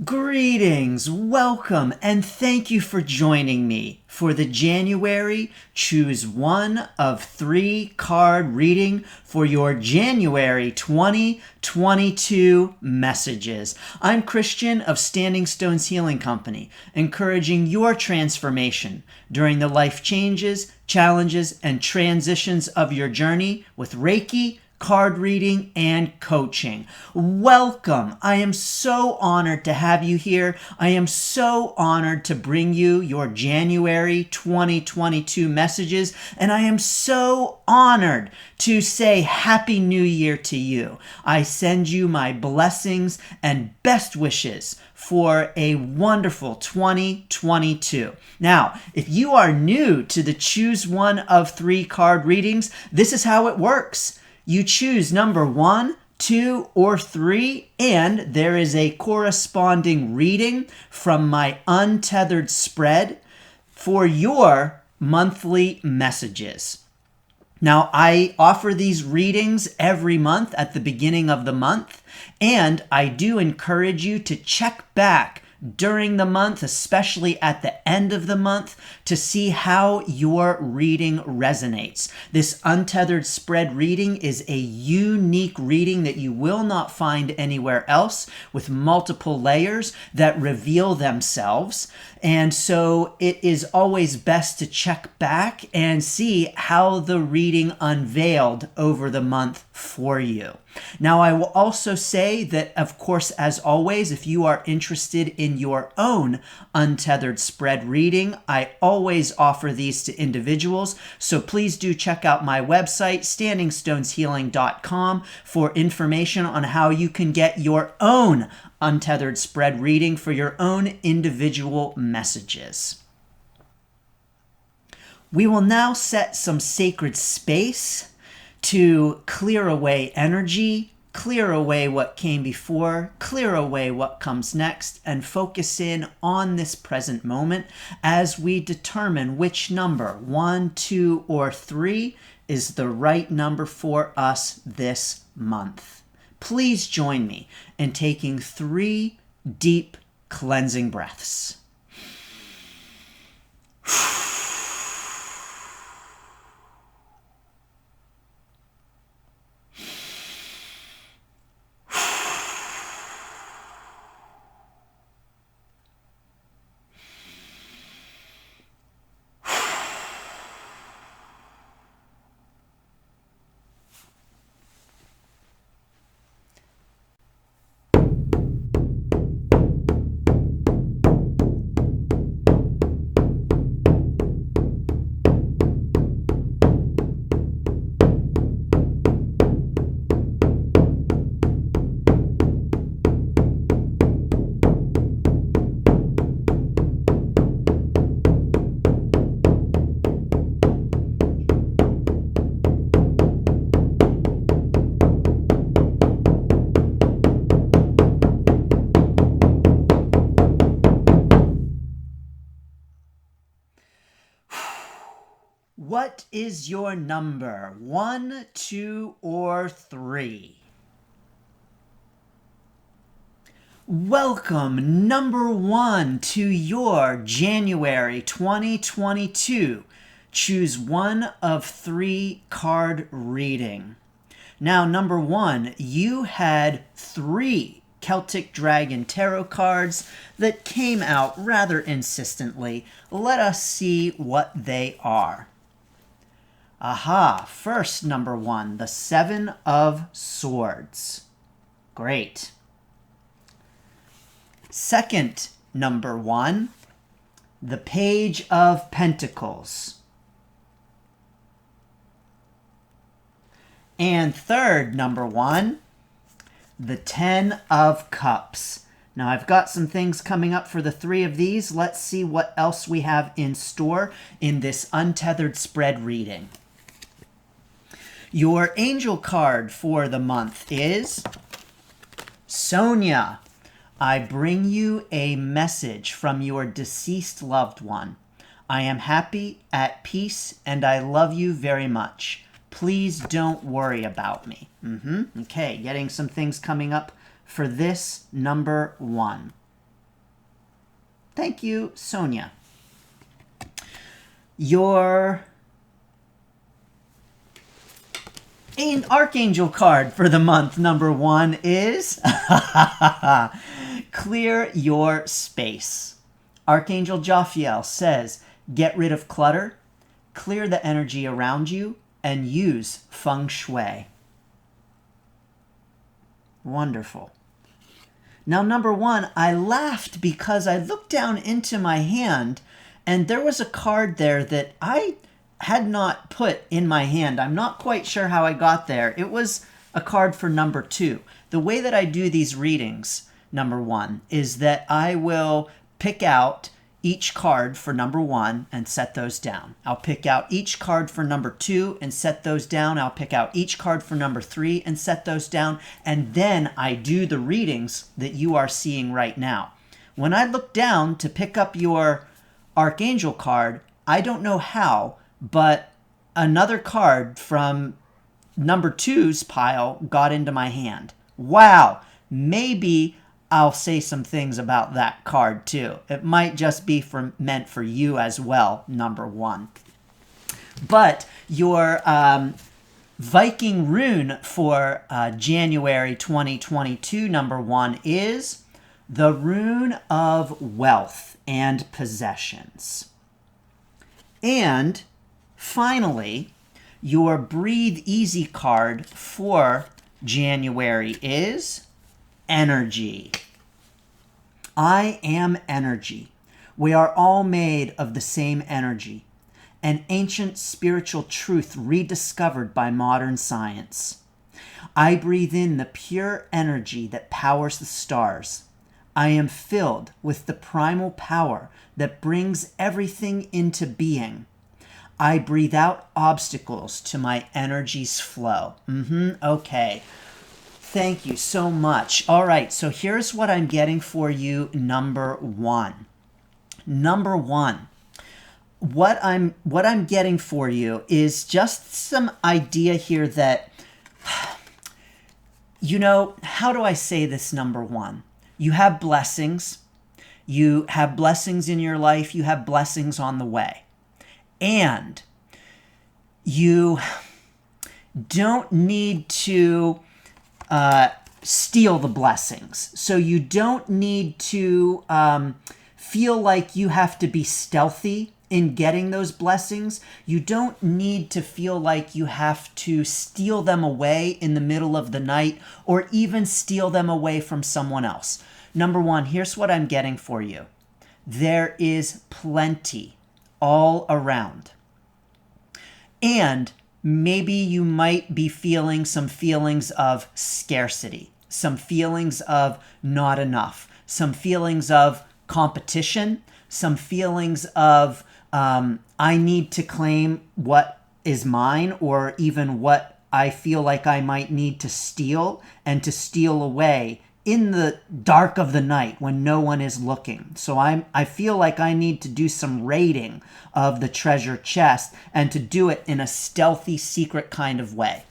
Greetings, welcome, and thank you for joining me for the January Choose One of Three card reading for your January 2022 messages. I'm Christian of Standing Stones Healing Company, encouraging your transformation during the life changes, challenges, and transitions of your journey with Reiki, card reading, and coaching. Welcome. I am so honored to have you here. I am so honored to bring you your January 2022 messages, and I am so honored to say Happy New Year to you. I send you my blessings and best wishes for a wonderful 2022. Now, if you are new to the Choose One of Three card readings, this is how it works. You choose number 1, 2, or 3, and there is a corresponding reading from my untethered spread for your monthly messages. Now, I offer these readings every month at the beginning of the month, and I do encourage you to check back during the month, especially at the end of the month, to see how your reading resonates. This untethered spread reading is a unique reading that you will not find anywhere else, with multiple layers that reveal themselves. And so it is always best to check back and see how the reading unveiled over the month for you. Now, I will also say that, of course, as always, if you are interested in your own untethered spread reading, I always offer these to individuals. So please do check out my website, standingstoneshealing.com, for information on how you can get your own untethered spread reading for your own individual messages. We will now set some sacred space to clear away energy, clear away what came before, clear away what comes next, and focus in on this present moment as we determine which number, 1, 2, or 3, is the right number for us this month. Please join me in taking 3 deep cleansing breaths. What is your number? 1, 2, or 3? Welcome, number 1, to your January 2022 Choose One of Three card reading. Now, number 1, you had 3 Celtic Dragon Tarot cards that came out rather insistently. Let us see what they are. Aha, first number 1, the 7 of Swords. Great. Second number 1, the Page of Pentacles. And third number 1, the 10 of Cups. Now, I've got some things coming up for the 3 of these. Let's see what else we have in store in this untethered spread reading. Your angel card for the month is Sonia. I bring you a message from your deceased loved one. I am happy, at peace, and I love you very much. Please don't worry about me. Okay, getting some things coming up for this number 1. Thank you, Sonia. Your Archangel card for the month number 1 is Clear Your Space. Archangel Jophiel says, get rid of clutter, clear the energy around you, and use feng shui. Wonderful. Now, number 1, I laughed because I looked down into my hand and there was a card there that I had not put in my hand. I'm not quite sure how I got there. It was a card for number 2. The way that I do these readings, number 1, is that I will pick out each card for number 1 and set those down. I'll pick out each card for number 2 and set those down. I'll pick out each card for number 3 and set those down. And then I do the readings that you are seeing right now. When I look down to pick up your Archangel card, I don't know how, but another card from number 2's pile got into my hand. Wow, maybe I'll say some things about that card too. It might just be meant for you as well, number 1. But your Viking rune for January 2022, number 1, is the Rune of Wealth and Possessions. And finally, your Breathe Easy card for January is Energy. I am energy. We are all made of the same energy, an ancient spiritual truth rediscovered by modern science. I breathe in the pure energy that powers the stars. I am filled with the primal power that brings everything into being. I breathe out obstacles to my energy's flow. Okay. Thank you so much. All right, so here's what I'm getting for you, number 1. Number 1, what I'm getting for you is just some idea here that, how do I say this, number 1? You have blessings. You have blessings in your life. You have blessings on the way. And you don't need to steal the blessings. So you don't need to feel like you have to be stealthy in getting those blessings. You don't need to feel like you have to steal them away in the middle of the night or even steal them away from someone else. Number 1, here's what I'm getting for you. There is plenty all around. And maybe you might be feeling some feelings of scarcity, some feelings of not enough, some feelings of competition, some feelings of I need to claim what is mine, or even what I feel like I might need to steal and to steal away in the dark of the night when no one is looking. So I feel like I need to do some raiding of the treasure chest, and to do it in a stealthy, secret kind of way.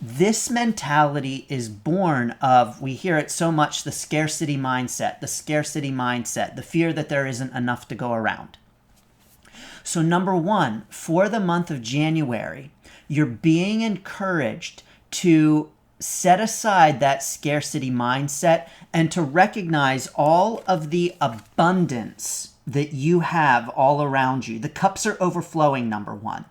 This mentality is born of, we hear it so much, the scarcity mindset, the fear that there isn't enough to go around. So number 1, for the month of January, you're being encouraged to set aside that scarcity mindset and to recognize all of the abundance that you have all around you. The cups are overflowing, number 1.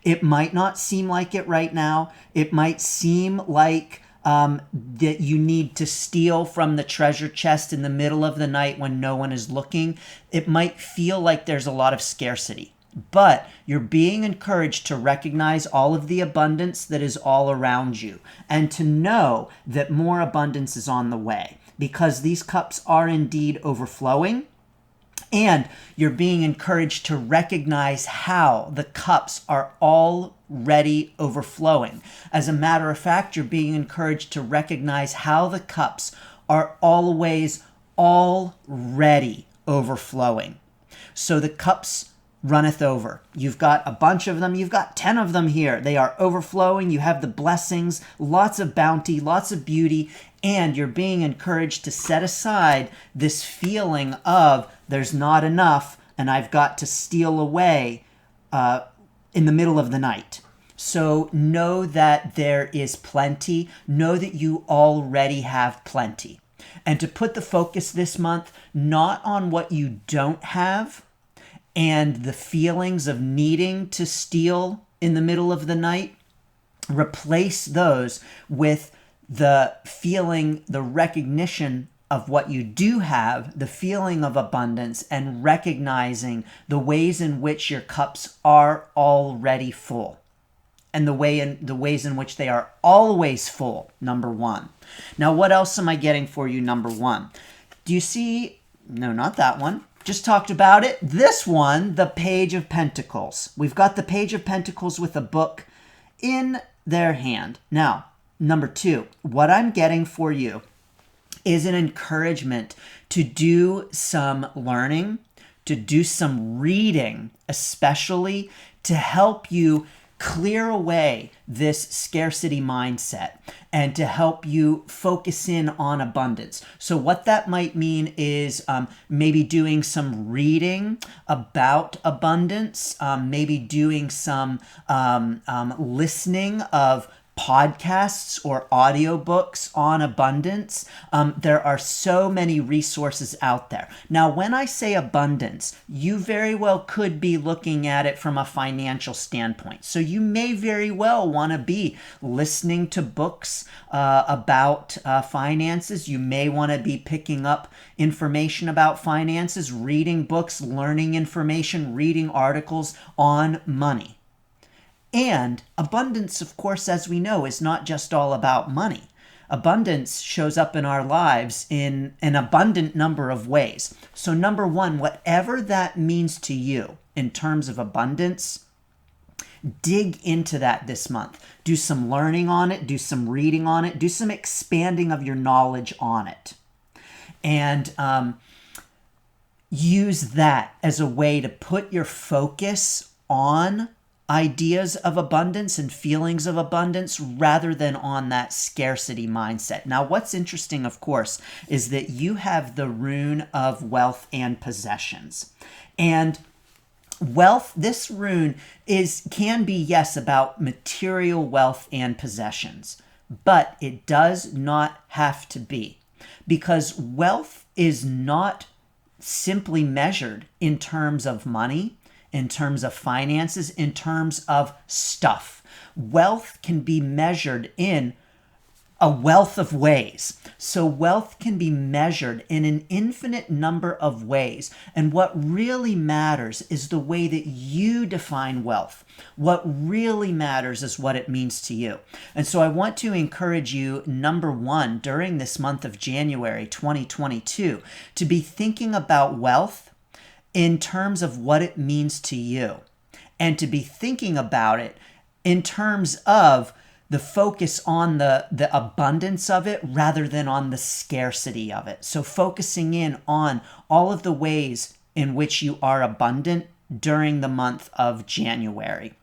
It might not seem like it right now. It might seem like that you need to steal from the treasure chest in the middle of the night when no one is looking. It might feel like there's a lot of scarcity. But you're being encouraged to recognize all of the abundance that is all around you, and to know that more abundance is on the way, because these cups are indeed overflowing. And you're being encouraged to recognize how the cups are already overflowing. As a matter of fact, you're being encouraged to recognize how the cups are always already overflowing. So the cups runneth over. You've got a bunch of them. You've got 10 of them here. They are overflowing. You have the blessings, lots of bounty, lots of beauty, and you're being encouraged to set aside this feeling of there's not enough and I've got to steal away in the middle of the night. So know that there is plenty. Know that you already have plenty. And to put the focus this month not on what you don't have and the feelings of needing to steal in the middle of the night, replace those with the feeling, the recognition of what you do have, the feeling of abundance, and recognizing the ways in which your cups are already full. And the ways in which they are always full, number one. Now, what else am I getting for you, number one? Do you see? No, not that one. Just talked about it. This one, the Page of Pentacles. We've got the Page of Pentacles with a book in their hand. Now, number two, what I'm getting for you is an encouragement to do some learning, to do some reading, especially to help you clear away this scarcity mindset and to help you focus in on abundance. So what that might mean is maybe doing some reading about abundance, maybe doing some listening of podcasts or audiobooks on abundance. There are so many resources out there. Now, when I say abundance, you very well could be looking at it from a financial standpoint. So you may very well want to be listening to books about finances. You may want to be picking up information about finances, reading books, learning information, reading articles on money. And abundance, of course, as we know, is not just all about money. Abundance shows up in our lives in an abundant number of ways. So number one, whatever that means to you in terms of abundance, dig into that this month. Do some learning on it, do some reading on it, do some expanding of your knowledge on it. And use that as a way to put your focus on ideas of abundance and feelings of abundance rather than on that scarcity mindset. Now, what's interesting, of course, is that you have the rune of wealth and possessions. And wealth, this rune can be, yes, about material wealth and possessions, but it does not have to be, because wealth is not simply measured in terms of money, in terms of finances, in terms of stuff. Wealth can be measured in a wealth of ways. So wealth can be measured in an infinite number of ways. And what really matters is the way that you define wealth. What really matters is what it means to you. And so I want to encourage you, number one, during this month of January 2022, to be thinking about wealth in terms of what it means to you, and to be thinking about it in terms of the focus on the abundance of it rather than on the scarcity of it. So focusing in on all of the ways in which you are abundant during the month of January.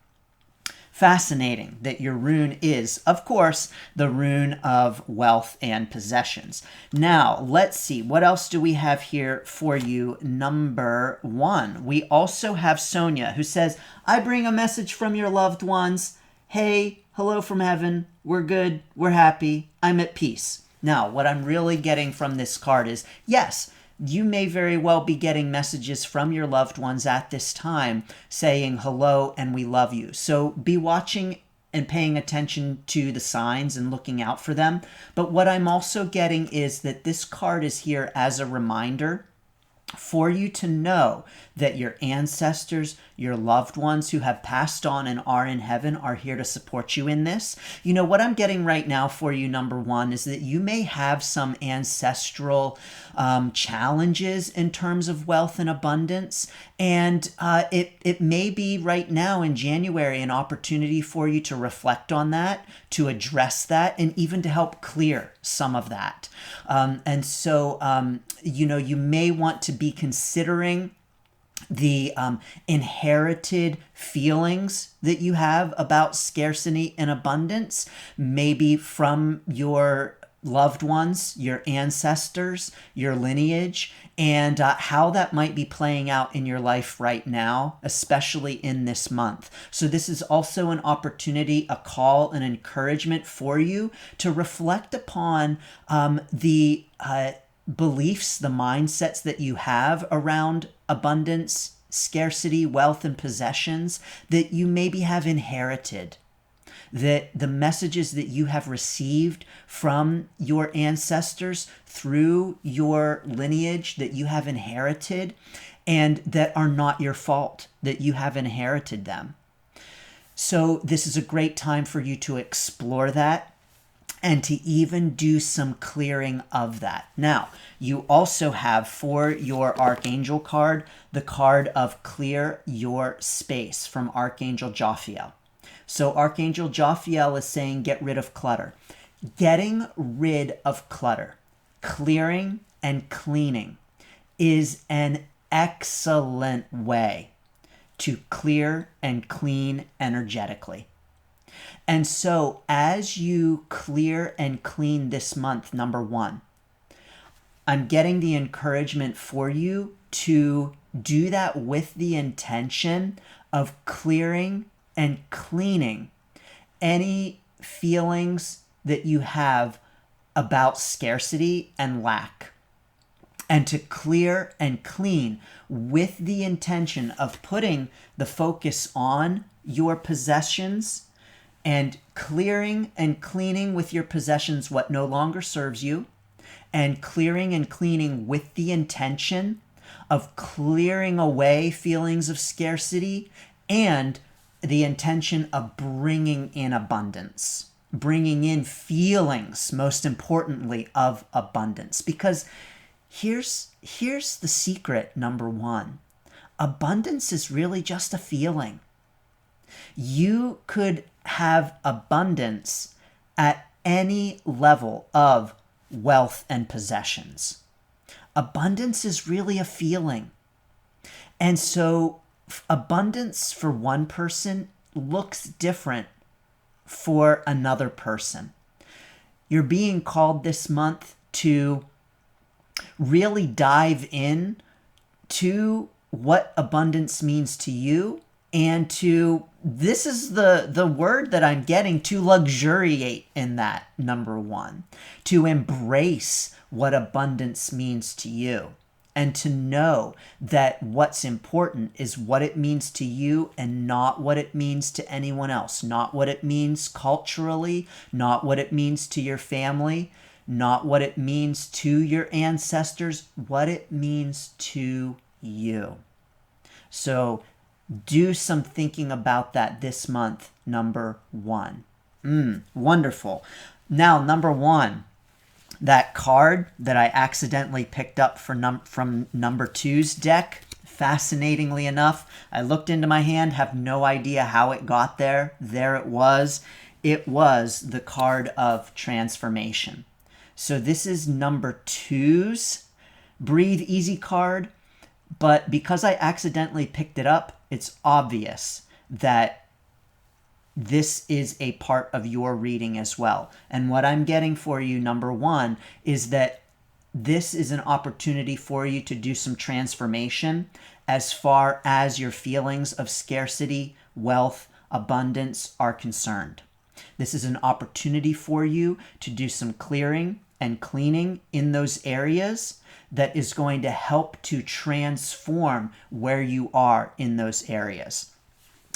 Fascinating that your rune is, of course, the rune of wealth and possessions. Now, let's see. What else do we have here for you? Number one, we also have Sonia, who says, I bring a message from your loved ones. Hey, hello from heaven. We're good. We're happy. I'm at peace. Now, what I'm really getting from this card is, yes, you may very well be getting messages from your loved ones at this time saying hello and we love you. So be watching and paying attention to the signs and looking out for them. But what I'm also getting is that this card is here as a reminder for you to know that your ancestors, your loved ones who have passed on and are in heaven are here to support you in this. You know, what I'm getting right now for you, number one, is that you may have some ancestral challenges in terms of wealth and abundance. And it may be right now in January an opportunity for you to reflect on that, to address that, and even to help clear some of that. And so, you know, you may want to be considering the inherited feelings that you have about scarcity and abundance, maybe from your loved ones, your ancestors, your lineage, and how that might be playing out in your life right now, especially in this month. So this is also an opportunity, a call, an encouragement for you to reflect upon the beliefs, the mindsets that you have around abundance, scarcity, wealth, and possessions that you maybe have inherited, that the messages that you have received from your ancestors through your lineage that you have inherited and that are not your fault, that you have inherited them. So this is a great time for you to explore that and to even do some clearing of that. Now, you also have for your Archangel card, the card of Clear Your Space from Archangel Jophiel. So Archangel Jophiel is saying get rid of clutter. Getting rid of clutter, clearing and cleaning is an excellent way to clear and clean energetically. And so as you clear and clean this month, number one, I'm getting the encouragement for you to do that with the intention of clearing and cleaning any feelings that you have about scarcity and lack. And to clear and clean with the intention of putting the focus on your possessions and clearing and cleaning with your possessions what no longer serves you, and clearing and cleaning with the intention of clearing away feelings of scarcity and the intention of bringing in abundance, bringing in feelings, most importantly, of abundance. Because here's the secret, number one. Abundance is really just a feeling. You could have abundance at any level of wealth and possessions. Abundance is really a feeling. And so abundance for one person looks different for another person. You're being called this month to really dive in to what abundance means to you, and to, this is the word that I'm getting, to luxuriate in that, number one, to embrace what abundance means to you, and to know that what's important is what it means to you and not what it means to anyone else, not what it means culturally, not what it means to your family, not what it means to your ancestors, what it means to you. So do some thinking about that this month, number one. Wonderful. Now, number one, that card that I accidentally picked up from number two's deck, fascinatingly enough, I looked into my hand, have no idea how it got there. There it was. It was the card of transformation. So this is number two's Breathe Easy card. But because I accidentally picked it up, it's obvious that this is a part of your reading as well. And what I'm getting for you, number one, is that this is an opportunity for you to do some transformation as far as your feelings of scarcity, wealth, abundance are concerned. This is an opportunity for you to do some clearing and cleaning in those areas that is going to help to transform where you are in those areas.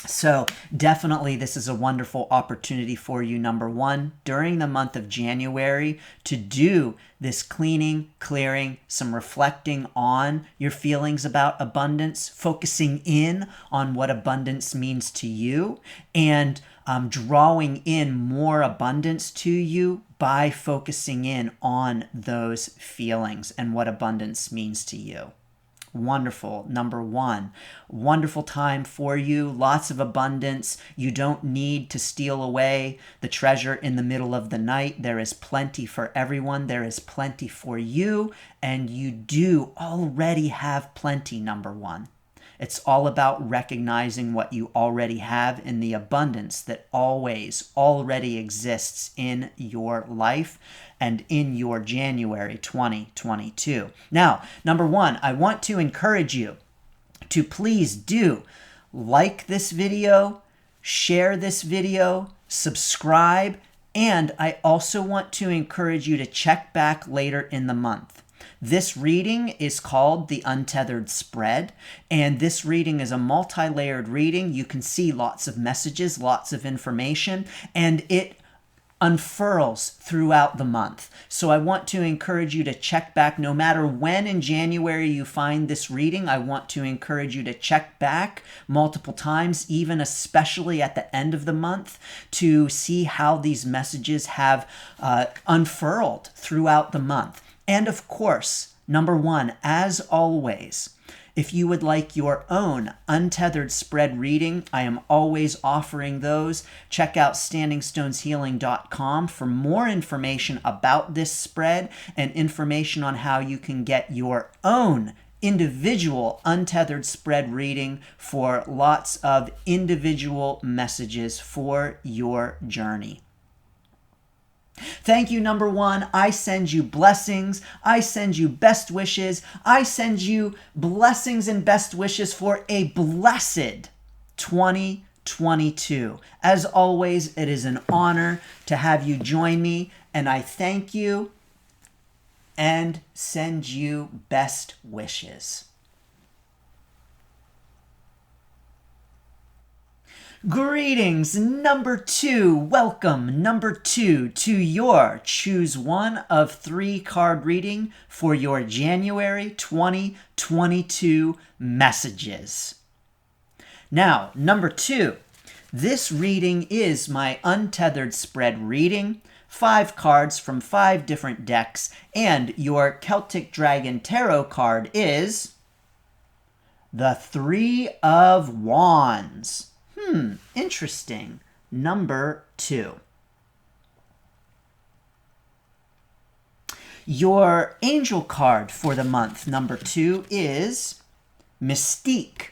So definitely this is a wonderful opportunity for you, number one, during the month of January to do this cleaning, clearing, some reflecting on your feelings about abundance, focusing in on what abundance means to you, and drawing in more abundance to you by focusing in on those feelings and what abundance means to you. Wonderful. Number one, wonderful time for you. Lots of abundance. You don't need to steal away the treasure in the middle of the night. There is plenty for everyone. There is plenty for you. And you do already have plenty, number one. It's all about recognizing what you already have in the abundance that always already exists in your life and in your January 2022. Now, number one, I want to encourage you to please do like this video, share this video, subscribe, and I also want to encourage you to check back later in the month. This reading is called The Untethered Spread, and this reading is a multi-layered reading. You can see lots of messages, lots of information, and it unfurls throughout the month. So I want to encourage you to check back no matter when in January you find this reading. I want to encourage you to check back multiple times, even especially at the end of the month, to see how these messages have unfurled throughout the month. And of course, number one, as always, if you would like your own untethered spread reading, I am always offering those. Check out standingstoneshealing.com for more information about this spread and information on how you can get your own individual untethered spread reading for lots of individual messages for your journey. Thank you, number one. I send you blessings. I send you best wishes. I send you blessings and best wishes for a blessed 2022. As always, it is an honor to have you join me, and I thank you and send you best wishes. Greetings, number two. Welcome, number two, to your Choose One of Three card reading for your January 2022 messages. Now, number two, this reading is my untethered spread reading, 5 cards from 5 different decks, and your Celtic Dragon Tarot card is the Three of Wands. Interesting. Number two. Your angel card for the month, number two, is Mystique.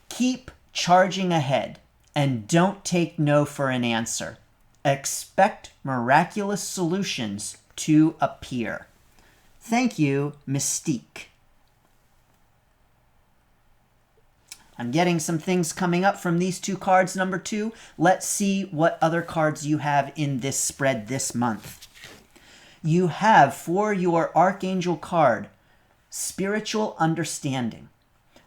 Keep charging ahead and don't take no for an answer. Expect miraculous solutions to appear. Thank you, Mystique. I'm getting some things coming up from these two cards, number two. Let's see what other cards you have in this spread this month. You have, for your Archangel card, Spiritual Understanding.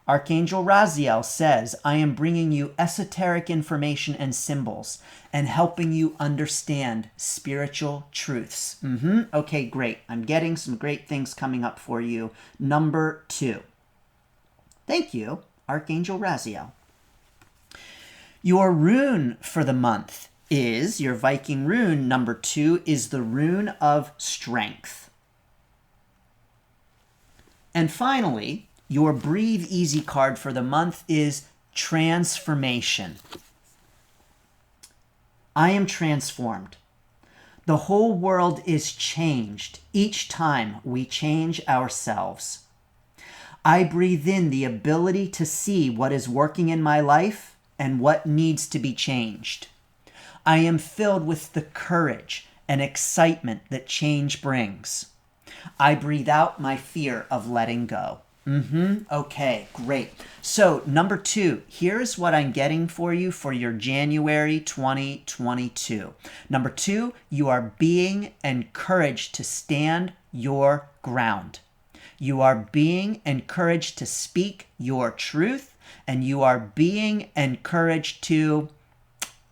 Archangel Raziel says, I am bringing you esoteric information and symbols and helping you understand spiritual truths. Okay, great. I'm getting some great things coming up for you. Number two. Thank you, Archangel Raziel. Your rune for the month is, your Viking rune, number two, is the rune of strength. And finally, your Breathe Easy card for the month is transformation. I am transformed. The whole world is changed each time we change ourselves. I breathe in the ability to see what is working in my life and what needs to be changed. I am filled with the courage and excitement that change brings. I breathe out my fear of letting go. Okay, great. So, number two, here's what I'm getting for you for your January 2022. Number two, you are being encouraged to stand your ground. You are being encouraged to speak your truth, and you are being encouraged to,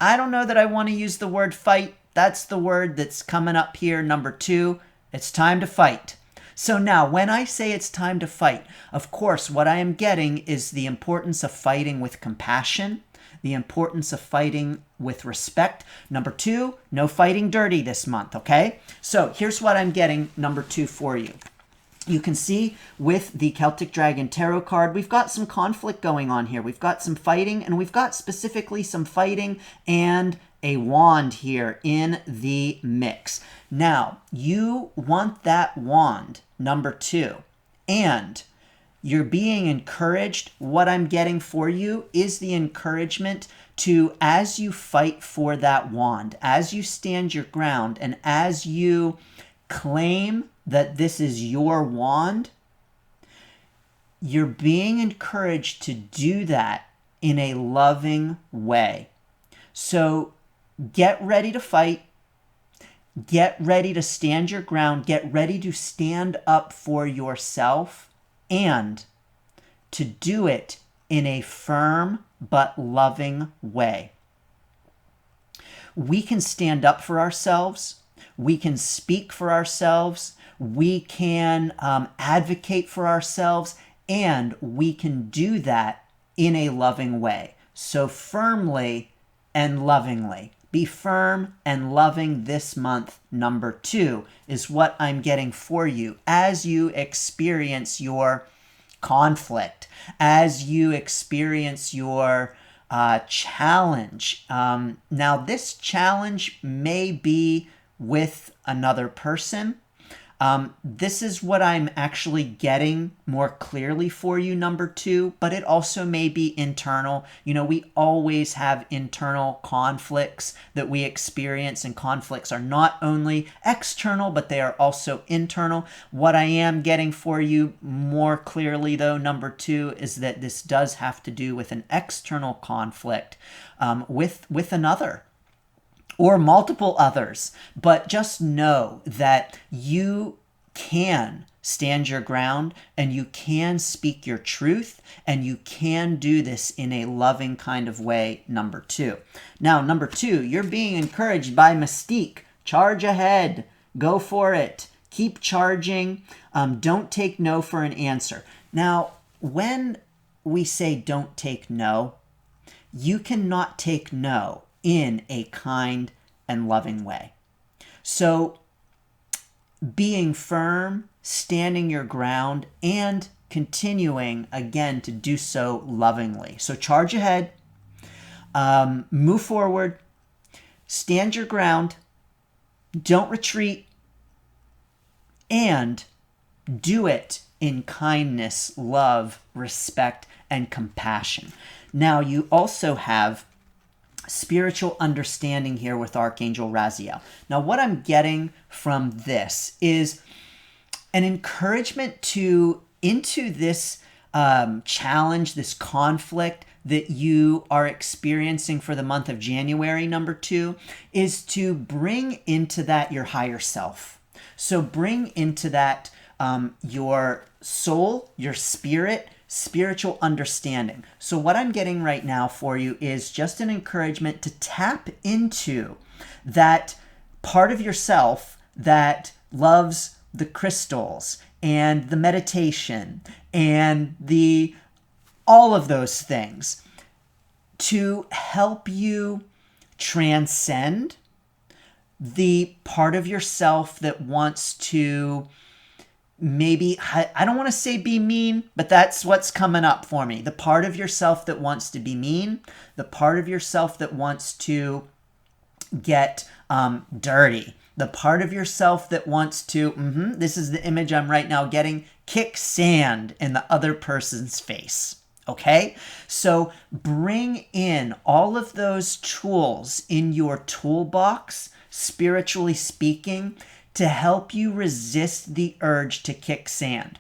I don't know that I want to use the word fight. That's the word that's coming up here, number two. It's time to fight. So now, when I say it's time to fight, of course, what I am getting is the importance of fighting with compassion, the importance of fighting with respect. Number two, no fighting dirty this month, okay? So here's what I'm getting, number two, for you. You can see with the Celtic Dragon Tarot card, we've got some conflict going on here. We've got some fighting, and we've got specifically some fighting and a wand here in the mix. Now, you want that wand, number two, and you're being encouraged. What I'm getting for you is the encouragement to, as you fight for that wand, as you stand your ground, and as you claim that this is your wand, you're being encouraged to do that in a loving way. So get ready to fight. Get ready to stand your ground. Get ready to stand up for yourself and to do it in a firm but loving way. We can stand up for ourselves. We can speak for ourselves. We can advocate for ourselves. And we can do that in a loving way. So firmly and lovingly. Be firm and loving this month. Number 2 is what I'm getting for you as you experience your conflict, as you experience your challenge. Now, this challenge may be with another person. This is what I'm actually getting more clearly for you, number 2, but it also may be internal. You know, we always have internal conflicts that we experience, and conflicts are not only external, but they are also internal. What I am getting for you more clearly, though, number 2, is that this does have to do with an external conflict with another, or multiple others. But just know that you can stand your ground and you can speak your truth and you can do this in a loving kind of way, number 2. Now, number 2, you're being encouraged by Mystique. Charge ahead. Go for it. Keep charging. Don't take no for an answer. Now, when we say don't take no, you cannot take no in a kind and loving way. So being firm, standing your ground, and continuing again to do so lovingly. So charge ahead, move forward, stand your ground, don't retreat, and do it in kindness, love, respect, and compassion. Now, you also have spiritual understanding here with Archangel Raziel. Now, what I'm getting from this is an encouragement into this challenge, this conflict that you are experiencing for the month of January, number 2, is to bring into that your higher self. So bring into that your soul, your spirit, spiritual understanding. So what I'm getting right now for you is just an encouragement to tap into that part of yourself that loves the crystals and the meditation and all of those things to help you transcend the part of yourself that wants to maybe, I don't want to say be mean, but that's what's coming up for me. The part of yourself that wants to be mean, the part of yourself that wants to get dirty, the part of yourself that wants to, this is the image I'm right now getting, kick sand in the other person's face. Okay? So bring in all of those tools in your toolbox, spiritually speaking, to help you resist the urge to kick sand.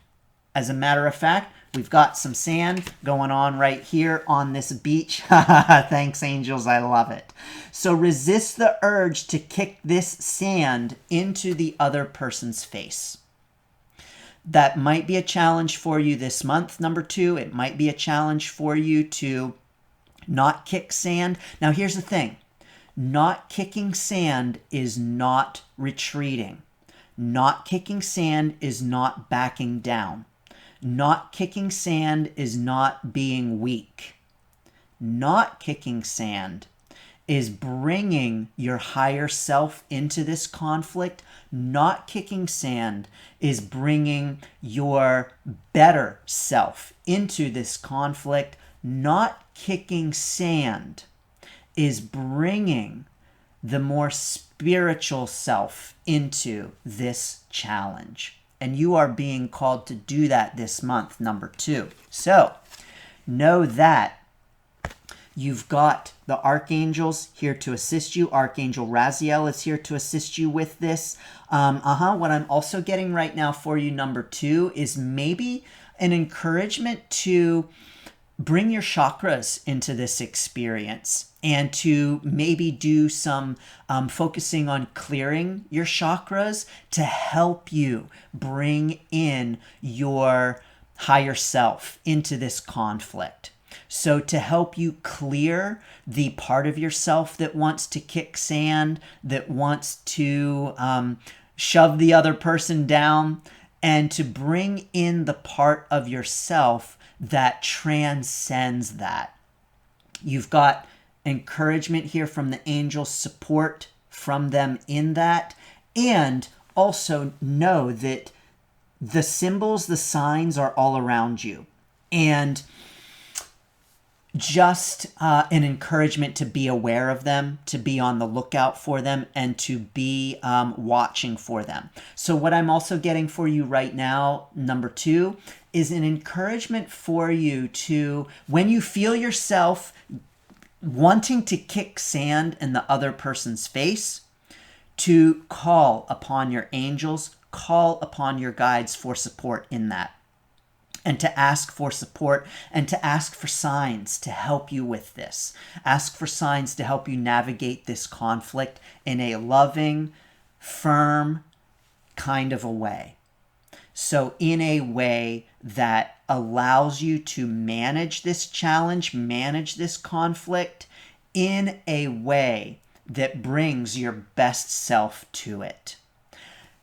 As a matter of fact, we've got some sand going on right here on this beach. Thanks, angels. I love it. So resist the urge to kick this sand into the other person's face. That might be a challenge for you this month, number 2. It might be a challenge for you to not kick sand. Now, here's the thing. Not kicking sand is not retreating. Not kicking sand is not backing down. Not kicking sand is not being weak. Not kicking sand is bringing your higher self into this conflict. Not kicking sand is bringing your better self into this conflict. Not kicking sand is bringing the more spiritual self into this challenge. And you are being called to do that this month, number 2. So know that you've got the archangels here to assist you. Archangel Raziel is here to assist you with this. What I'm also getting right now for you, number 2, is maybe an encouragement to bring your chakras into this experience and to maybe do some focusing on clearing your chakras to help you bring in your higher self into this conflict. So to help you clear the part of yourself that wants to kick sand, that wants to shove the other person down, and to bring in the part of yourself that transcends that. You've got encouragement here from the angels, support from them in that, and also know that the symbols, the signs are all around you. And just an encouragement to be aware of them, to be on the lookout for them, and to be watching for them. So what I'm also getting for you right now, number 2, is an encouragement for you to, when you feel yourself wanting to kick sand in the other person's face, to call upon your angels, call upon your guides for support in that. And to ask for support and to ask for signs to help you with this. Ask for signs to help you navigate this conflict in a loving, firm kind of a way. So in a way that allows you to manage this challenge, manage this conflict in a way that brings your best self to it.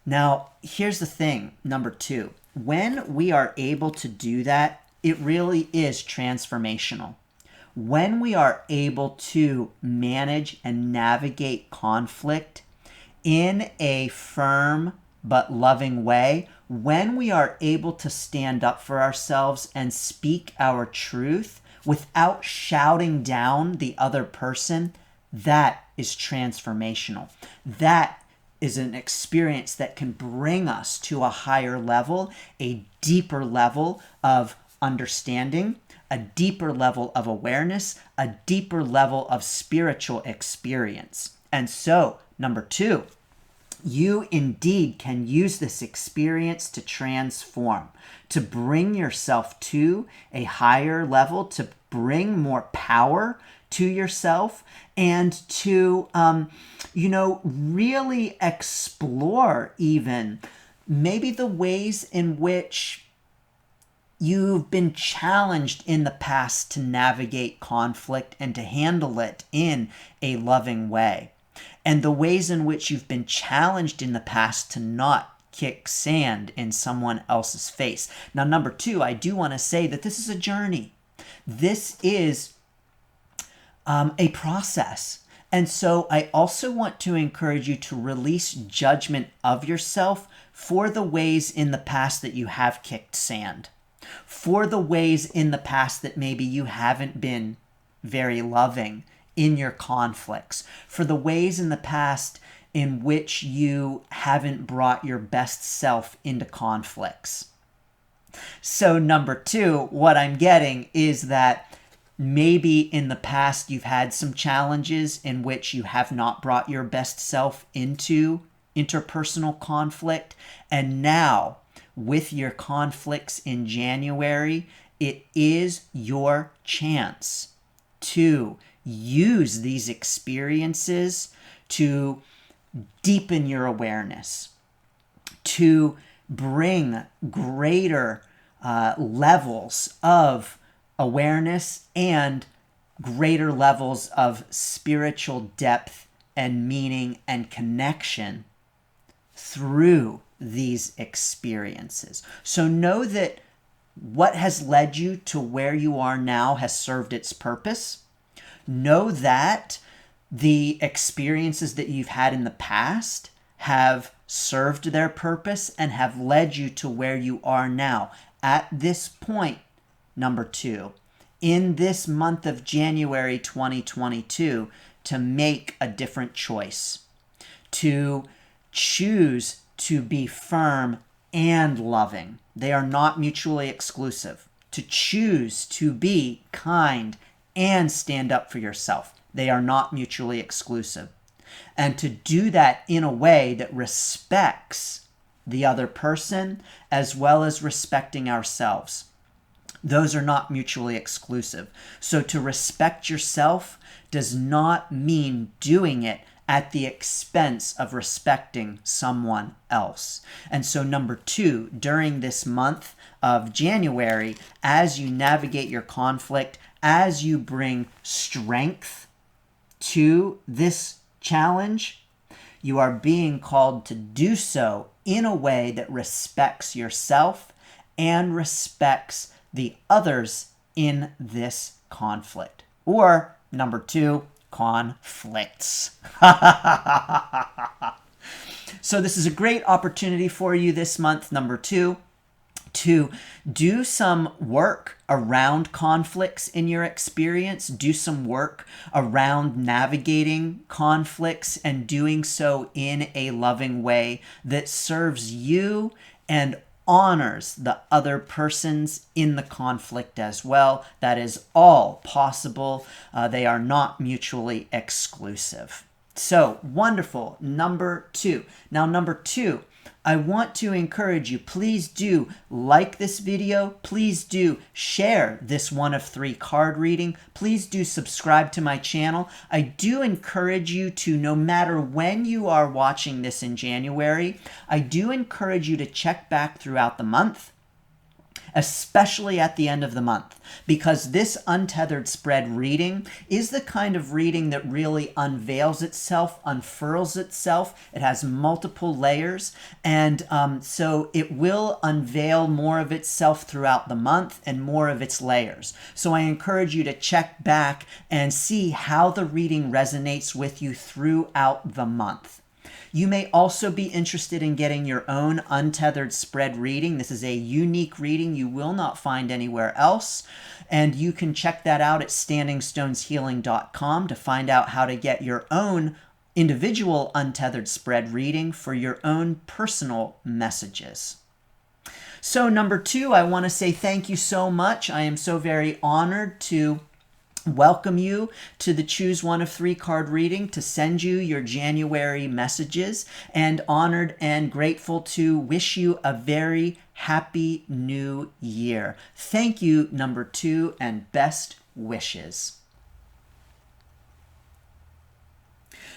Now, here's the thing, number 2. When we are able to do that, it really is transformational. When we are able to manage and navigate conflict in a firm but loving way, when we are able to stand up for ourselves and speak our truth without shouting down the other person, that is transformational. That is an experience that can bring us to a higher level, a deeper level of understanding, a deeper level of awareness, a deeper level of spiritual experience. And so, number 2, you indeed can use this experience to transform, to bring yourself to a higher level, to bring more power to yourself, and to, really explore even maybe the ways in which you've been challenged in the past to navigate conflict and to handle it in a loving way. And the ways in which you've been challenged in the past to not kick sand in someone else's face. Now, number 2, I do want to say that this is a journey. This is a process. And so I also want to encourage you to release judgment of yourself for the ways in the past that you have kicked sand, for the ways in the past that maybe you haven't been very loving in your conflicts, for the ways in the past in which you haven't brought your best self into conflicts. So number 2, what I'm getting is that maybe in the past you've had some challenges in which you have not brought your best self into interpersonal conflict. And now, with your conflicts in January, it is your chance to use these experiences to deepen your awareness, to bring greater levels of awareness and greater levels of spiritual depth and meaning and connection through these experiences. So know that what has led you to where you are now has served its purpose. Know that the experiences that you've had in the past have served their purpose and have led you to where you are now. At this point, number 2, in this month of January 2022, to make a different choice, to choose to be firm and loving. They are not mutually exclusive. To choose to be kind and stand up for yourself. They are not mutually exclusive. And to do that in a way that respects the other person as well as respecting ourselves. Those are not mutually exclusive. So to respect yourself does not mean doing it at the expense of respecting someone else. And so number 2, during this month of January, as you navigate your conflict, as you bring strength to this challenge, you are being called to do so in a way that respects yourself and respects the others in this conflict. Or number 2, conflicts. So this is a great opportunity for you this month, number 2, to do some work around conflicts in your experience, do some work around navigating conflicts and doing so in a loving way that serves you and honors the other persons in the conflict as well. That is all possible. They are not mutually exclusive. So, wonderful. Number 2. Now, number 2, I want to encourage you, please do like this video. Please do share this 1 of 3 card reading. Please do subscribe to my channel. I do encourage you to, no matter when you are watching this in January, I do encourage you to check back throughout the month, especially at the end of the month, because this untethered spread reading is the kind of reading that really unveils itself, unfurls itself. It has multiple layers, and so it will unveil more of itself throughout the month and more of its layers. So I encourage you to check back and see how the reading resonates with you throughout the month. You may also be interested in getting your own untethered spread reading. This is a unique reading you will not find anywhere else. And you can check that out at standingstoneshealing.com to find out how to get your own individual untethered spread reading for your own personal messages. So number 2, I want to say thank you so much. I am so very honored to welcome you to the Choose 1 of 3 card reading, to send you your January messages, and honored and grateful to wish you a very happy new year. Thank you, number 2, and best wishes.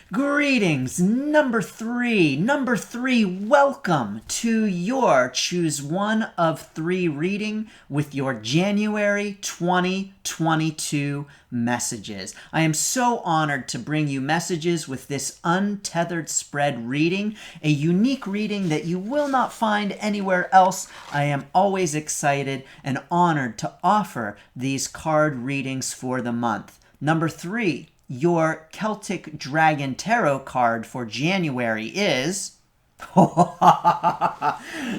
Greetings, number 3. Number 3, welcome to your Choose 1 of 3 reading with your January 2022 messages. I am so honored to bring you messages with this untethered spread reading, a unique reading that you will not find anywhere else. I am always excited and honored to offer these card readings for the month. Number 3, your Celtic Dragon Tarot card for January is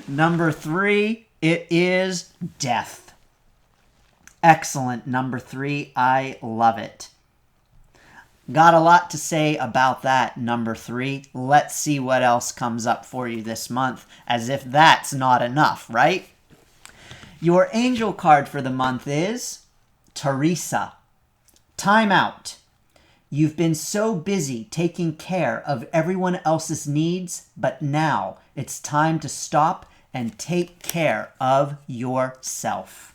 number 3. It is Death. Excellent, number 3. I love it. Got a lot to say about that, number 3. Let's see what else comes up for you this month, as if that's not enough, right? Your angel card for the month is Teresa. Time out. You've been so busy taking care of everyone else's needs, but now it's time to stop and take care of yourself.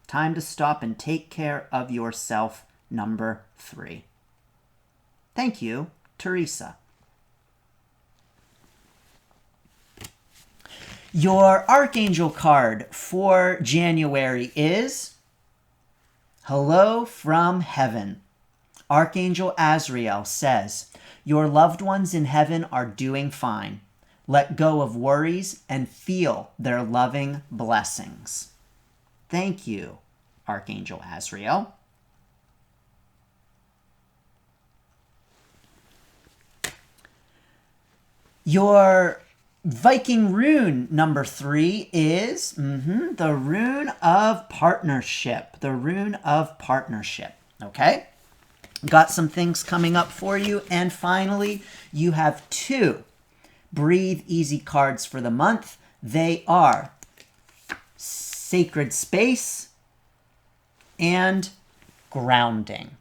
Time to stop and take care of yourself, number 3. Thank you, Teresa. Your Archangel card for January is Hello from Heaven. Archangel Azrael says, your loved ones in heaven are doing fine. Let go of worries and feel their loving blessings. Thank you, Archangel Azrael. Your Viking rune number 3 is the rune of partnership. The rune of partnership. Okay? Got some things coming up for you. And finally, you have 2 Breathe Easy cards for the month. They are sacred space and grounding.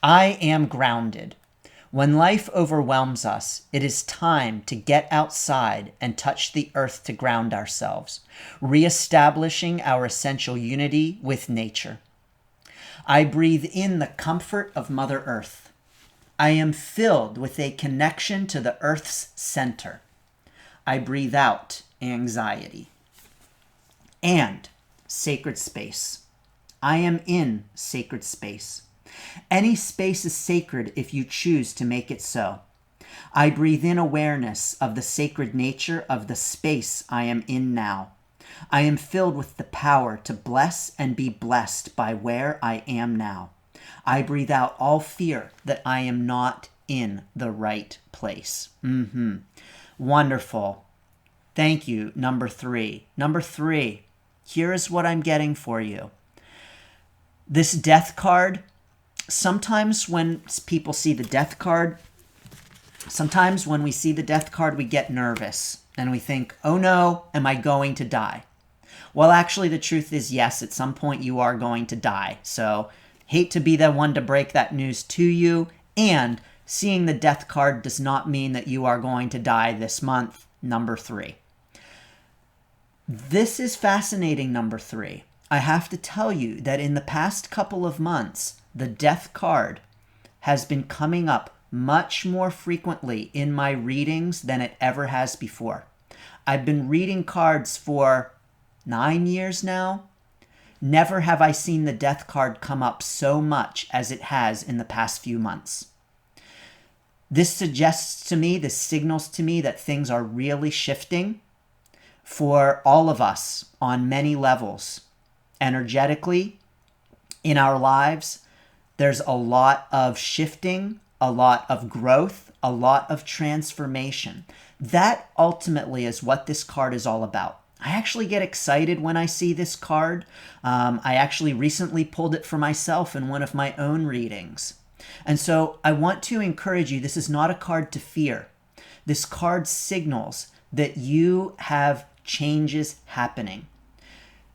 I am grounded. When life overwhelms us, it is time to get outside and touch the earth to ground ourselves, reestablishing our essential unity with nature. I breathe in the comfort of Mother Earth. I am filled with a connection to the earth's center. I breathe out anxiety. And sacred space. I am in sacred space. Any space is sacred if you choose to make it so. I breathe in awareness of the sacred nature of the space I am in now. I am filled with the power to bless and be blessed by where I am now. I breathe out all fear that I am not in the right place. Wonderful. Thank you, number 3. Number 3, here is what I'm getting for you. This death card, sometimes when people see the death card, sometimes when we see the death card, we get nervous and we think, oh no, am I going to die? Well, actually, the truth is yes, at some point you are going to die. So hate to be the one to break that news to you. And seeing the death card does not mean that you are going to die this month, number 3. This is fascinating, number 3. I have to tell you that in the past couple of months, the death card has been coming up much more frequently in my readings than it ever has before. I've been reading cards for 9 years now. Never have I seen the death card come up so much as it has in the past few months. This suggests to me, this signals to me that things are really shifting for all of us on many levels. Energetically, in our lives, there's a lot of shifting, a lot of growth, a lot of transformation. That ultimately is what this card is all about. I actually get excited when I see this card. I actually recently pulled it for myself in one of my own readings. And so I want to encourage you, this is not a card to fear. This card signals that you have changes happening.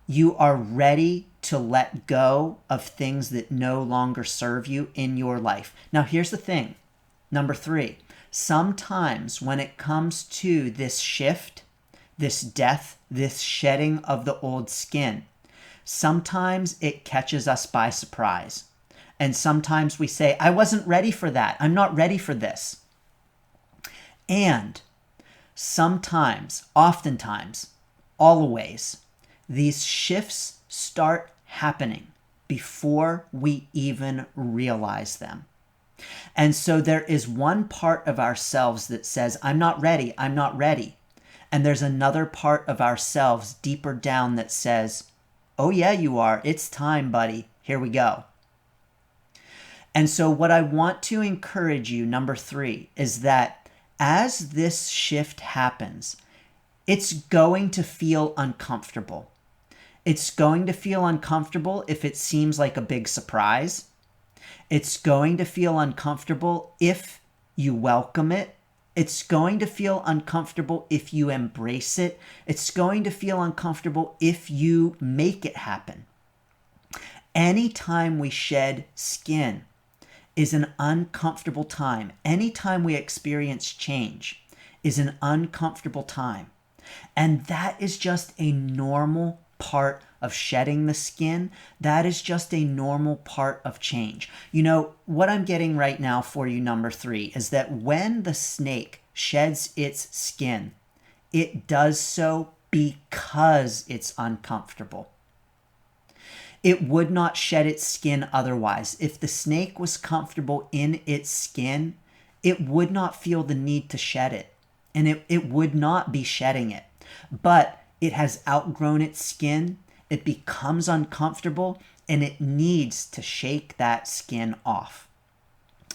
You are ready to let go of things that no longer serve you in your life. Now, here's the thing. Number 3, sometimes when it comes to this shift, this death, this shedding of the old skin, sometimes it catches us by surprise. And sometimes we say, I wasn't ready for that. I'm not ready for this. And sometimes, oftentimes, always, these shifts start happening before we even realize them. And so there is one part of ourselves that says, I'm not ready, I'm not ready. And there's another part of ourselves deeper down that says, oh yeah, you are. It's time, buddy. Here we go. And so what I want to encourage you, number 3, is that as this shift happens, it's going to feel uncomfortable. It's going to feel uncomfortable if it seems like a big surprise. It's going to feel uncomfortable if you welcome it. It's going to feel uncomfortable if you embrace it. It's going to feel uncomfortable if you make it happen. Anytime we shed skin is an uncomfortable time. Anytime we experience change is an uncomfortable time. And that is just a normal part of shedding the skin. That is just a normal part of change. You know, what I'm getting right now for you, number 3, is that when the snake sheds its skin, it does so because it's uncomfortable. It would not shed its skin otherwise. If the snake was comfortable in its skin, it would not feel the need to shed it. And it would not be shedding it. But it has outgrown its skin, it becomes uncomfortable, and it needs to shake that skin off.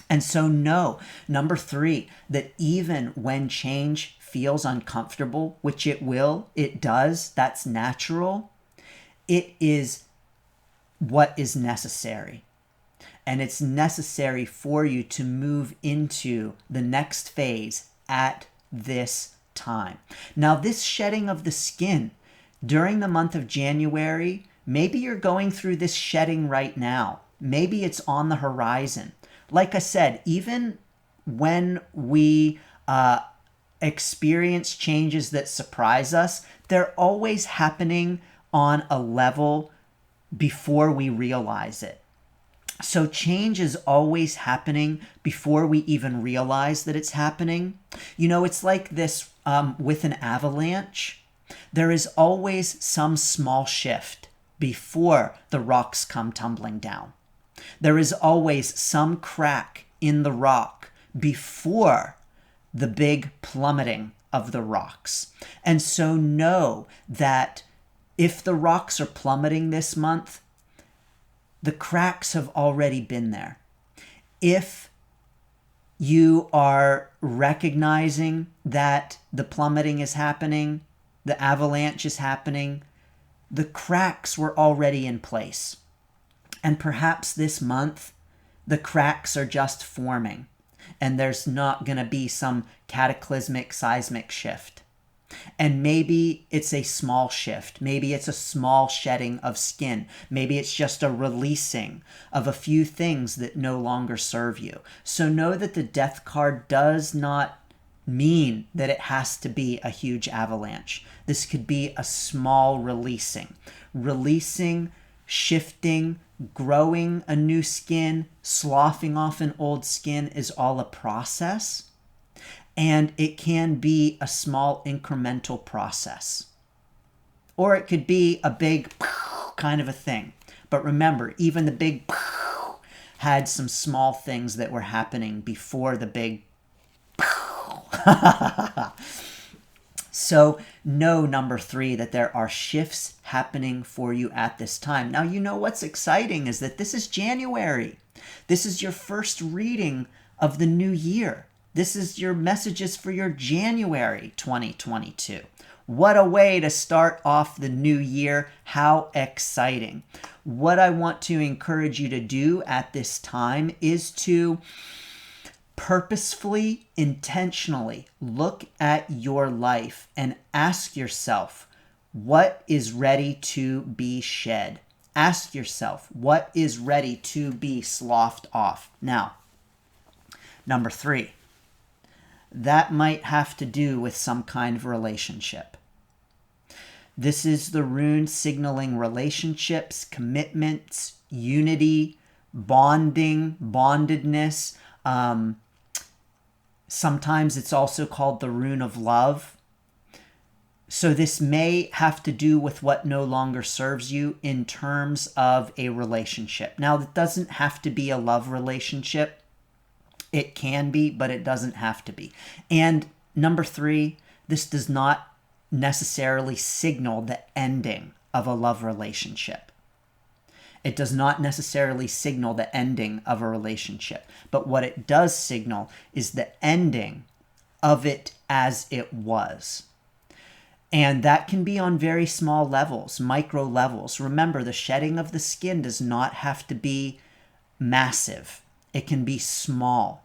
And so know, number 3, that even when change feels uncomfortable, which it will, it does, that's natural, it is what is necessary. And it's necessary for you to move into the next phase at this time. Now, this shedding of the skin during the month of January, maybe you're going through this shedding right now. Maybe it's on the horizon. Like I said, even when we experience changes that surprise us, they're always happening on a level before we realize it. So change is always happening before we even realize that it's happening. You know, it's like this with an avalanche. There is always some small shift before the rocks come tumbling down. There is always some crack in the rock before the big plummeting of the rocks. And so know that if the rocks are plummeting this month, the cracks have already been there. If you are recognizing that the plummeting is happening, the avalanche is happening, the cracks were already in place. And perhaps this month, the cracks are just forming, and there's not going to be some cataclysmic seismic shift. And maybe it's a small shift. Maybe it's a small shedding of skin. Maybe it's just a releasing of a few things that no longer serve you. So know that the death card does not mean that it has to be a huge avalanche. This could be a small releasing. Releasing, shifting, growing a new skin, sloughing off an old skin is all a process. And it can be a small incremental process. Or it could be a big kind of a thing. But remember, even the big had some small things that were happening before the big So know, number 3, that there are shifts happening for you at this time. Now, you know what's exciting is that this is January. This is your first reading of the new year. This is your messages for your January 2022. What a way to start off the new year. How exciting. What I want to encourage you to do at this time is to purposefully, intentionally look at your life and ask yourself, what is ready to be shed? Ask yourself, what is ready to be sloughed off? Now, number 3. That might have to do with some kind of relationship. This is the rune signaling relationships, commitments, unity, bonding, bondedness. Sometimes it's also called the rune of love. So this may have to do with what no longer serves you in terms of a relationship. Now, it doesn't have to be a love relationship. It can be, but it doesn't have to be. And number 3, this does not necessarily signal the ending of a love relationship. It does not necessarily signal the ending of a relationship. But what it does signal is the ending of it as it was. And that can be on very small levels, micro levels. Remember, the shedding of the skin does not have to be massive. It can be small.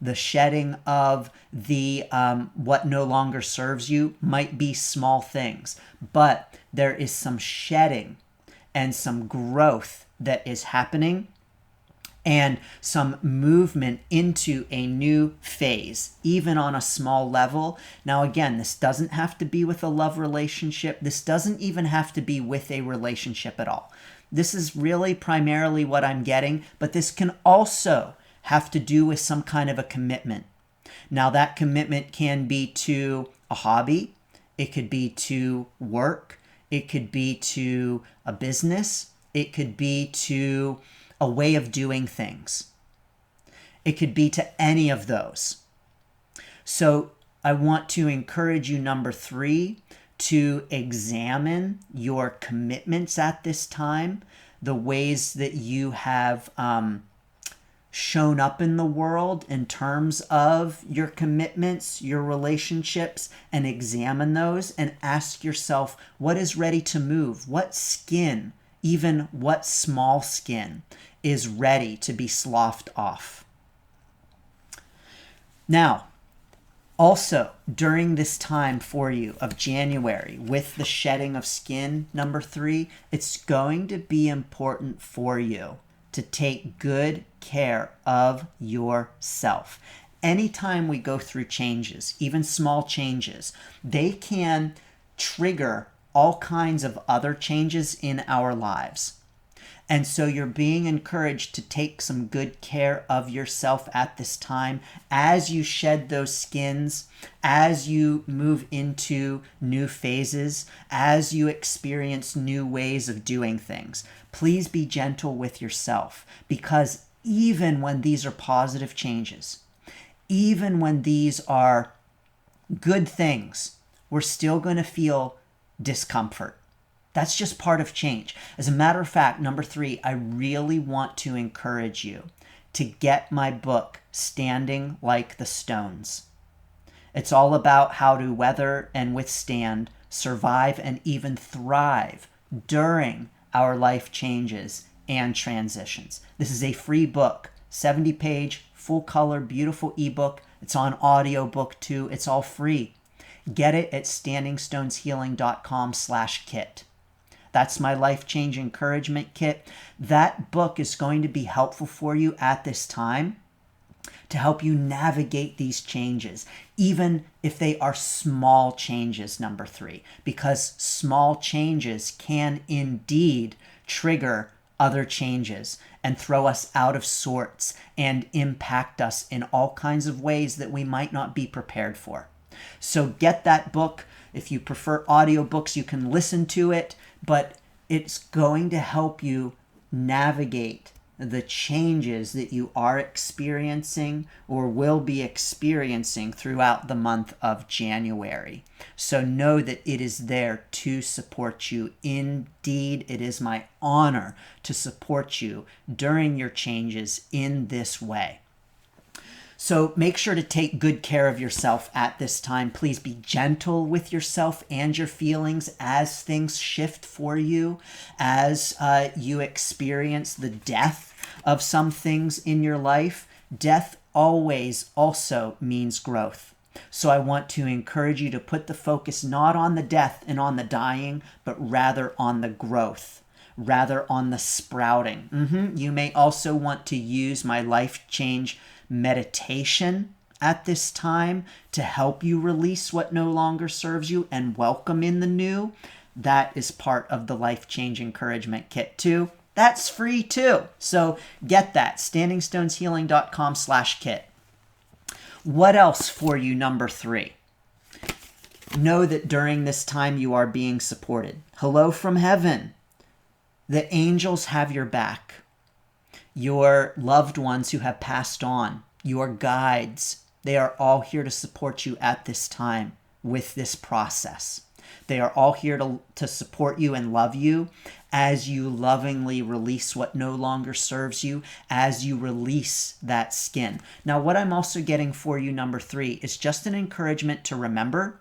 The shedding of the what no longer serves you might be small things, but there is some shedding and some growth that is happening and some movement into a new phase, even on a small level. Now, again, this doesn't have to be with a love relationship. This doesn't even have to be with a relationship at all. This is really primarily what I'm getting, but this can also have to do with some kind of a commitment. Now, that commitment can be to a hobby. It could be to work. It could be to a business. It could be to a way of doing things. It could be to any of those. So I want to encourage you, number 3, to examine your commitments at this time, the ways that you have shown up in the world in terms of your commitments, your relationships, and examine those and ask yourself, what is ready to move? What skin, even what small skin, is ready to be sloughed off? Now, Also, during this time for you of January, with the shedding of skin, number 3, it's going to be important for you to take good care of yourself. Anytime we go through changes, even small changes, they can trigger all kinds of other changes in our lives. And so you're being encouraged to take some good care of yourself at this time as you shed those skins, as you move into new phases, as you experience new ways of doing things. Please be gentle with yourself, because even when these are positive changes, even when these are good things, we're still going to feel discomfort. That's just part of change. As a matter of fact, number 3, I really want to encourage you to get my book, Standing Like the Stones. It's all about how to weather and withstand, survive, and even thrive during our life changes and transitions. This is a free book, 70-page, full-color, beautiful ebook. It's on audiobook too. It's all free. Get it at standingstoneshealing.com/kit. That's my Life Change Encouragement Kit. That book is going to be helpful for you at this time to help you navigate these changes, even if they are small changes, number 3, because small changes can indeed trigger other changes and throw us out of sorts and impact us in all kinds of ways that we might not be prepared for. So get that book. If you prefer audiobooks, you can listen to it, but it's going to help you navigate the changes that you are experiencing or will be experiencing throughout the month of January. So know that it is there to support you. Indeed, it is my honor to support you during your changes in this way. So make sure to take good care of yourself at this time. Please be gentle with yourself and your feelings as things shift for you, as you experience the death of some things in your life. Death always also means growth. So I want to encourage you to put the focus not on the death and on the dying, but rather on the growth, rather on the sprouting. You may also want to use my Life Change meditation at this time to help you release what no longer serves you and welcome in the new. That is part of the Life Change Encouragement Kit too. That's free too. So get that, standingstoneshealing.com/kit. What else for you, number 3? Know that during this time you are being supported. Hello from heaven. The angels have your back. Your loved ones who have passed on, your guides, they are all here to support you at this time with this process. They are all here to support you and love you as you lovingly release what no longer serves you, as you release that skin. Now, what I'm also getting for you, number 3, is just an encouragement to remember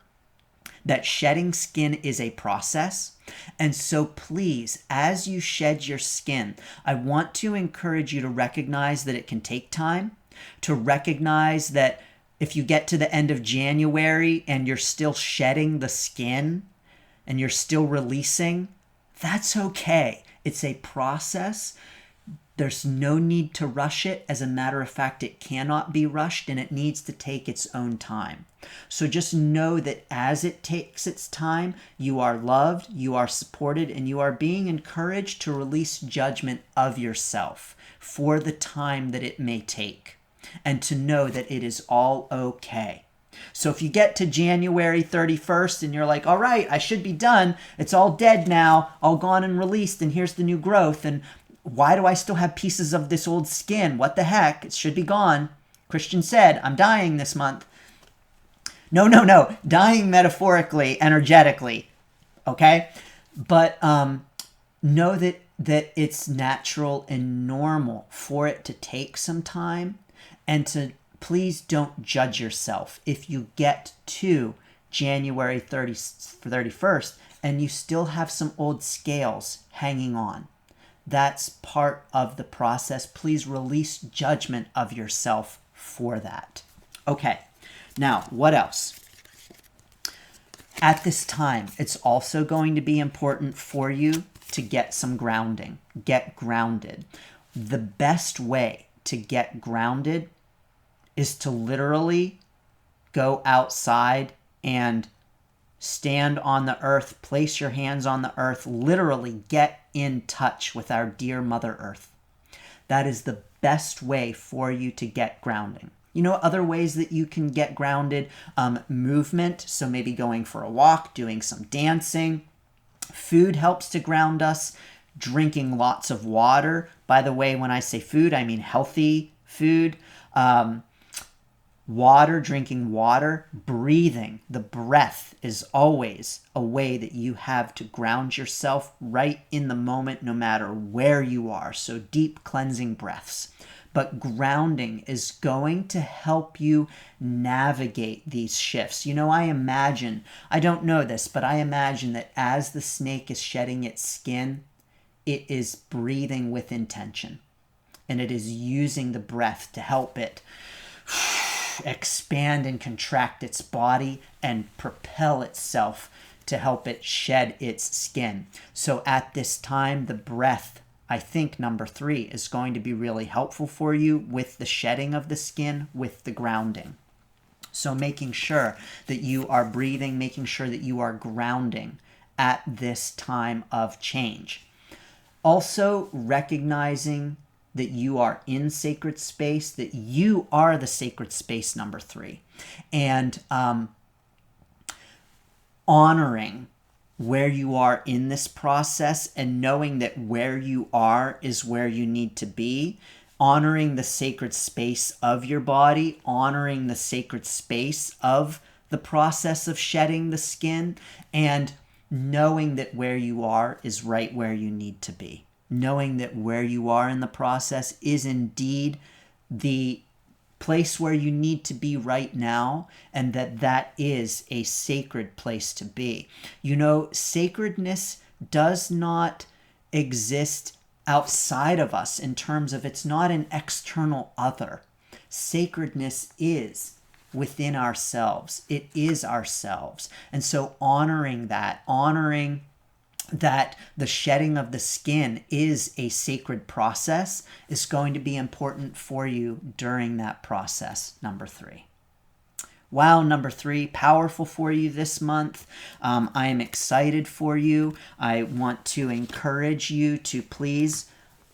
that shedding skin is a process. And so please, as you shed your skin, I want to encourage you to recognize that it can take time, to recognize that if you get to the end of January and you're still shedding the skin and you're still releasing, that's okay. It's a process. There's no need to rush it. As a matter of fact, it cannot be rushed and it needs to take its own time. So just know that as it takes its time, you are loved, you are supported, and you are being encouraged to release judgment of yourself for the time that it may take, and to know that it is all okay. So if you get to January 31st and you're like, all right, I should be done. It's all dead now, all gone and released, and here's the new growth. And why do I still have pieces of this old skin? What the heck? It should be gone. Christian said, I'm dying this month. No. Dying metaphorically, energetically. Okay? But know that it's natural and normal for it to take some time, and to please don't judge yourself if you get to January 31st and you still have some old scales hanging on. That's part of the process. Please release judgment of yourself for that. Okay, Now, what else? At this time, it's also going to be important for you to get some grounding. Get grounded. The best way to get grounded is to literally go outside and stand on the earth, place your hands on the earth, literally get in touch with our dear Mother Earth. That is the best way for you to get grounding. You know, other ways that you can get grounded, movement. So maybe going for a walk, doing some dancing. Food helps to ground us. Drinking lots of water. By the way, when I say food, I mean healthy food. Water, drinking water, breathing. The breath is always a way that you have to ground yourself right in the moment, no matter where you are. So deep cleansing breaths. But grounding is going to help you navigate these shifts. You know, I imagine, I don't know this, but I imagine that as the snake is shedding its skin, it is breathing with intention. And it is using the breath to help it expand and contract its body and propel itself to help it shed its skin. So at this time, the breath, I think number 3, is going to be really helpful for you with the shedding of the skin, with the grounding. So making sure that you are breathing, making sure that you are grounding at this time of change. Also recognizing that you are in sacred space, that you are the sacred space, number 3. And honoring where you are in this process and knowing that where you are is where you need to be. Honoring the sacred space of your body, honoring the sacred space of the process of shedding the skin, and knowing that where you are is right where you need to be. Knowing that where you are in the process is indeed the place where you need to be right now, and that is a sacred place to be. You know, sacredness does not exist outside of us in terms of it's not an external other. Sacredness is within ourselves. It is ourselves. And so honoring that the shedding of the skin is a sacred process is going to be important for you during that process, number 3. Wow, number 3, powerful for you this month. I am excited for you. I want to encourage you to please,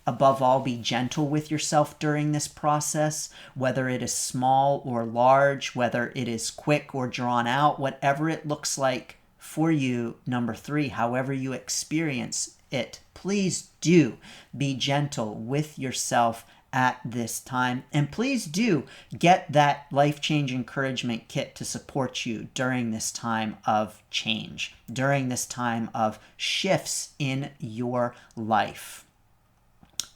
above all, be gentle with yourself during this process, whether it is small or large, whether it is quick or drawn out, whatever it looks like for you, number 3, however you experience it, please do be gentle with yourself at this time. And please do get that Life Change Encouragement Kit to support you during this time of change, during this time of shifts in your life.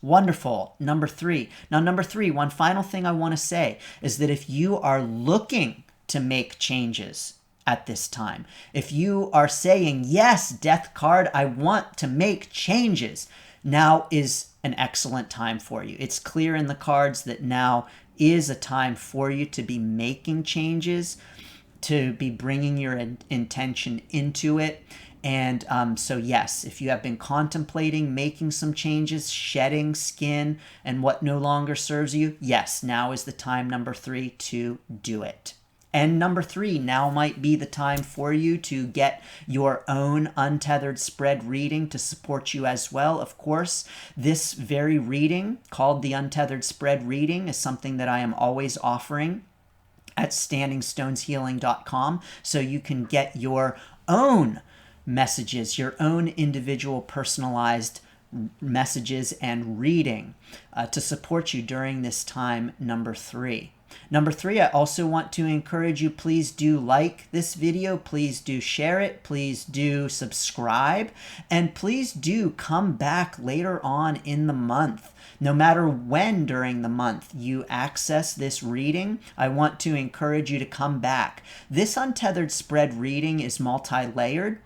Wonderful. Number 3. Now, number 3, one final thing I want to say is that if you are looking to make changes at this time, if you are saying, yes, death card, I want to make changes, now is an excellent time for you. It's clear in the cards that now is a time for you to be making changes, to be bringing your intention into it. And so yes, if you have been contemplating making some changes, shedding skin and what no longer serves you, yes, now is the time, number 3, to do it. And number 3, now might be the time for you to get your own untethered spread reading to support you as well. Of course, this very reading called the Untethered Spread Reading is something that I am always offering at standingstoneshealing.com, so you can get your own messages, your own individual personalized messages and reading to support you during this time, number 3. Number 3, I also want to encourage you, please do like this video, please do share it, please do subscribe, and please do come back later on in the month. No matter when during the month you access this reading, I want to encourage you to come back. This Untethered Spread reading is multi-layered.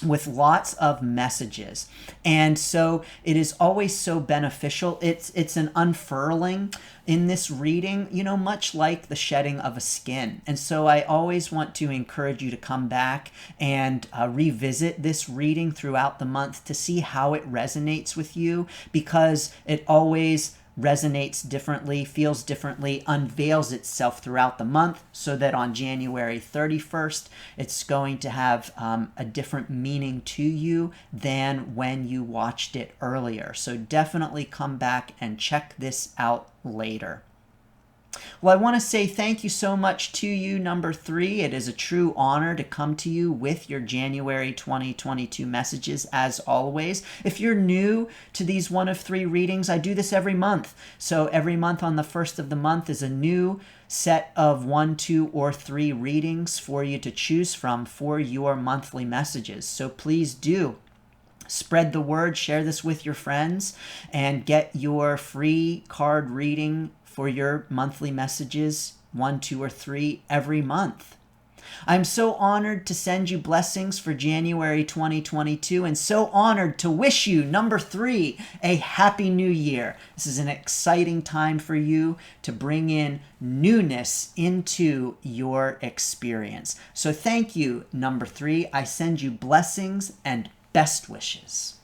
with lots of messages. And so it is always so beneficial. It's an unfurling in this reading, much like the shedding of a skin. And so I always want to encourage you to come back and revisit this reading throughout the month to see how it resonates with you, because it always resonates differently, feels differently, unveils itself throughout the month, so that on January 31st, it's going to have a different meaning to you than when you watched it earlier. So definitely come back and check this out later. Well, I want to say thank you so much to you, number 3. It is a true honor to come to you with your January 2022 messages, as always. If you're new to these 1 of 3 readings, I do this every month. So every month on the first of the month is a new set of 1, 2, or 3 readings for you to choose from for your monthly messages. So please do spread the word, share this with your friends, and get your free card reading for your monthly messages, 1, 2, or 3 every month. I'm so honored to send you blessings for January 2022, and so honored to wish you, number 3, a happy new year. This is an exciting time for you to bring in newness into your experience. So thank you, number 3. I send you blessings and best wishes.